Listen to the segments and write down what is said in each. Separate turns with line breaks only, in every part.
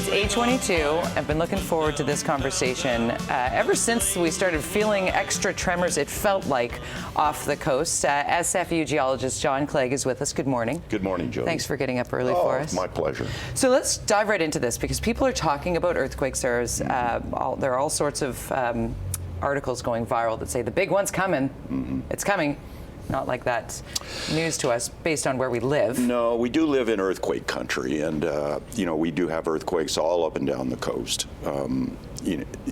It's 8:22. I've been looking forward to this conversation ever since we started feeling extra tremors, it felt like, off the coast. SFU Geologist John Clague is with us. Good morning.
Good morning, Jody.
Thanks for getting up early for us.
My pleasure.
So let's dive right into this, because people are talking about earthquakes. There are all sorts of articles going viral that say the big one's coming. It's coming. Not like that's news to us based on where we live.
No, we do live in earthquake country, and we do have earthquakes all up and down the coast.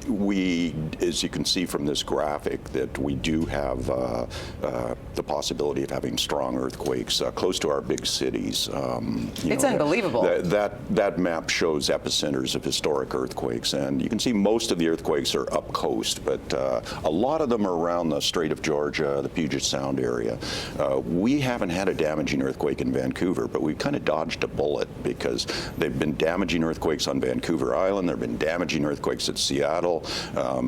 We, as you can see from this graphic, that we do have the possibility of having strong earthquakes close to our big cities.
It's unbelievable.
That map shows epicenters of historic earthquakes, and you can see most of the earthquakes are up coast, but a lot of them are around the Strait of Georgia, the Puget Sound area. We haven't had a damaging earthquake in Vancouver, but we've kind of dodged a bullet because they've been damaging earthquakes on Vancouver Island. There have been damaging earthquakes at Seattle.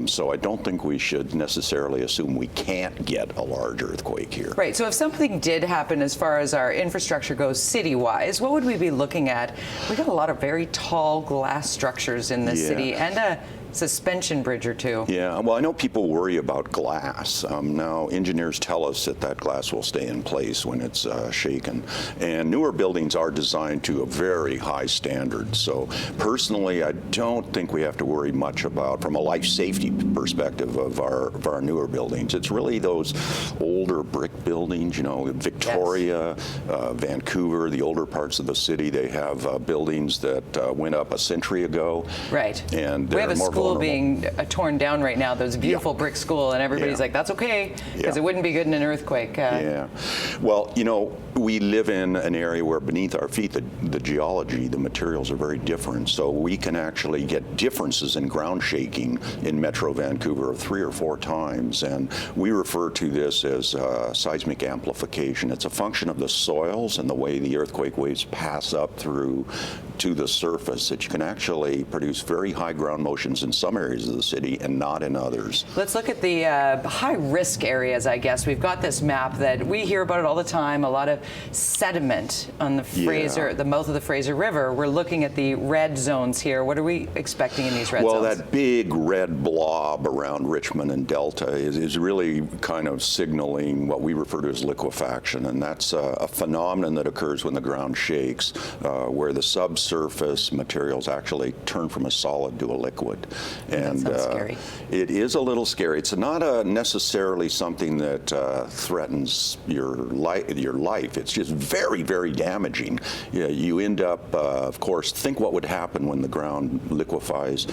So I don't think we should necessarily assume we can't get a large earthquake here.
Right. So if something did happen as far as our infrastructure goes city-wise, what would we be looking at? We got a lot of very tall glass structures in this city and a suspension bridge or two.
Yeah, well, I know people worry about glass. Now, engineers tell us that that glass will stay in place when it's shaken. And newer buildings are designed to a very high standard. So personally, I don't think we have to worry much about, from a life safety perspective, of our newer buildings. It's really those older brick buildings, Victoria, Vancouver, the older parts of the city. They have buildings that went up a century ago.
Right.
And
we have a
more
school
vulnerable.
being torn down right now. There's a beautiful brick school, and everybody's like, that's okay, because it wouldn't be good in an earthquake.
Yeah. Well, we live in an area where beneath our feet, the geology, the materials are very different. So we can actually get differences in ground shaking in Metro Vancouver of 3 or 4 times. And we refer to this as seismic amplification. It's a function of the soils and the way the earthquake waves pass up through to the surface, that you can actually produce very high ground motions in some areas of the city and not in others.
Let's look at the high-risk areas, I guess. We've got this map that we hear about it all the time, a lot of sediment on the Fraser, the mouth of the Fraser River. We're looking at the red zones here. What are we expecting in these red zones?
Well, that big red blob around Richmond and Delta is really kind of signaling what we refer to as liquefaction, and that's a phenomenon that occurs when the ground shakes, where the subsurface materials actually turn from a solid to a liquid. And
that sounds scary.
It is a little scary. It's not necessarily something that threatens your life. It's just very, very damaging. You end up, of course, think what would happen when the ground liquefies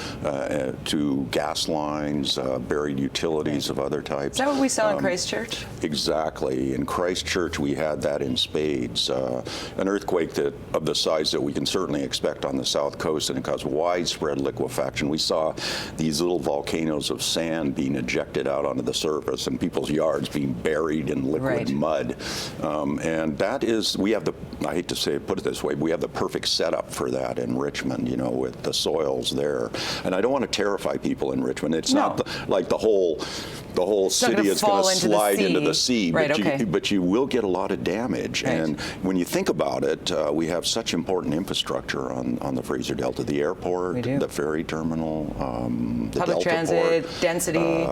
to gas lines, buried utilities of other types.
Is that what we saw in Christchurch?
Exactly. In Christchurch, we had that in spades. An earthquake of the size that we can certainly expect on the south coast, and it caused widespread liquefaction. We saw these little volcanoes of sand being ejected out onto the surface, and people's yards being buried in liquid mud. And that is, we have I hate to put it this way, we have the perfect setup for that in Richmond, with the soils there. And I don't want to terrify people in Richmond. It's not like the whole city is going to slide into the sea, but you will get a lot of damage.
Right.
And when you think about it, we have such important infrastructure on the Fraser Delta, the airport, the ferry terminal, the
public
Delta
transit,
port,
density.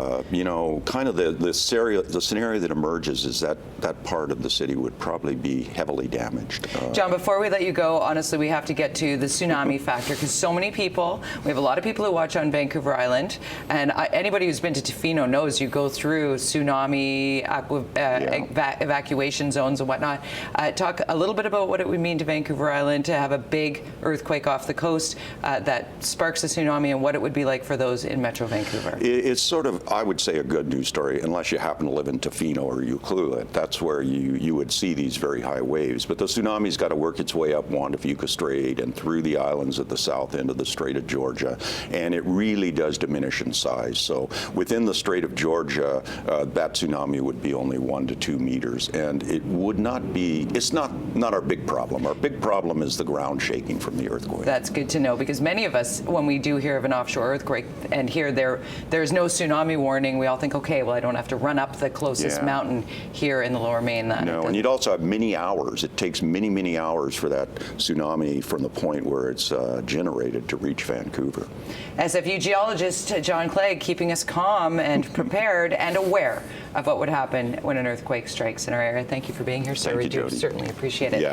Kind of the scenario that emerges is that part of the city would probably be heavily damaged.
John, before we let you go, honestly, we have to get to the tsunami factor, because so many people, we have a lot of people who watch on Vancouver Island, and anybody who's been to Tofino knows you go through tsunami evacuation zones and whatnot. Talk a little bit about what it would mean to Vancouver Island to have a big earthquake off the coast that sparks a tsunami, and what it would be like for those in Metro Vancouver.
It's sort of, I would say, a good news story, unless you happen to live in Tofino or Ucluelet. That's where you would see these very high waves. But the tsunami's got to work its way up Juan de Fuca Strait and through the islands at the south end of the Strait of Georgia, and it really does diminish in size. So within the Strait of Georgia, that tsunami would be only 1 to 2 meters, and it would not be, it's not our big problem. Our big problem is the ground shaking from the earthquake.
That's good to know, because many of us, when we do hear of an offshore earthquake, and here there's no tsunami warning. We all think, okay, well, I don't have to run up the closest mountain here in the lower mainland.
No, and you'd also have many hours. It takes many, many hours for that tsunami from the point where it's generated to reach Vancouver.
SFU geologist John Clague keeping us calm and prepared and aware of what would happen when an earthquake strikes in our area. Thank you for being here, sir.
Thank you,
We do
Jody.
certainly appreciate it.
Yeah.